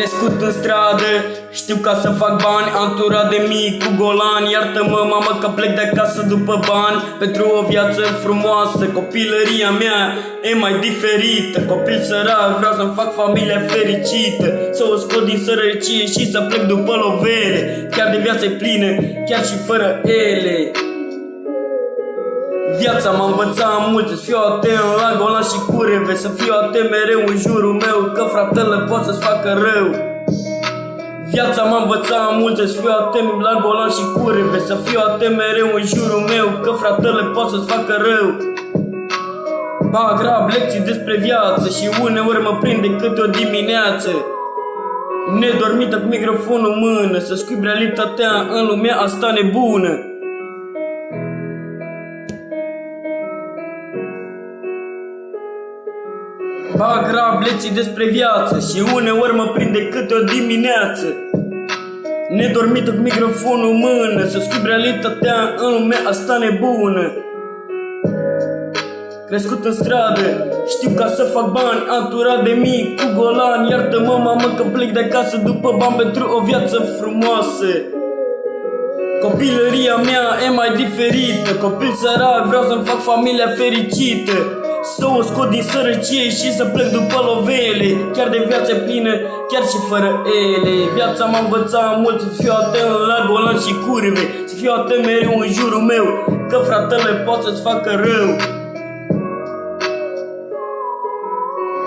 Crescut în stradă, știu ca să fac bani, anturat de mic cu golan. Iartă-mă, mamă, că plec de acasă după bani, pentru o viață frumoasă. Copilăria mea e mai diferită, copil sărac, vreau să-mi fac familia fericită, să o scot din sărăcie și să plec după lovele. Chiar de viață e plină, chiar și fără ele. Viața m-a învățat multe, să fiu atent la golan și curve, să fiu atent mereu în jurul meu, că fratele poate să-ți facă rău. Viața m-a învățat multe, să fiu atent la golan și curve, să fiu atent mereu în jurul meu, că fratele poate să-ți facă rău. Bag rap lecții despre viață și uneori mă prinde câte o dimineață, nedormită cu microfonul în mână, să scuip realitatea în lumea asta nebună. Bag rap lecții despre viață și uneori mă prinde câte o dimineață, nedormită cu microfonul în mână, să scuip realitatea în lumea asta nebună. Crescut în stradă, știu ca să fac bani, anturat de mic cu golan. Iartă-mă, mamă, că plec de acasă după bani, pentru o viață frumoasă. Copilăria mea e mai diferită, copil sărac, vreau să-mi fac familia fericită, să o scot din sărăcie și să plec după lovele. Chiar de viață plină, chiar și fără ele. Viața m-a învățat mult, să fiu atent la golan și curve, să fiu atent mereu în jurul meu, că fratele poate să-ți facă rău.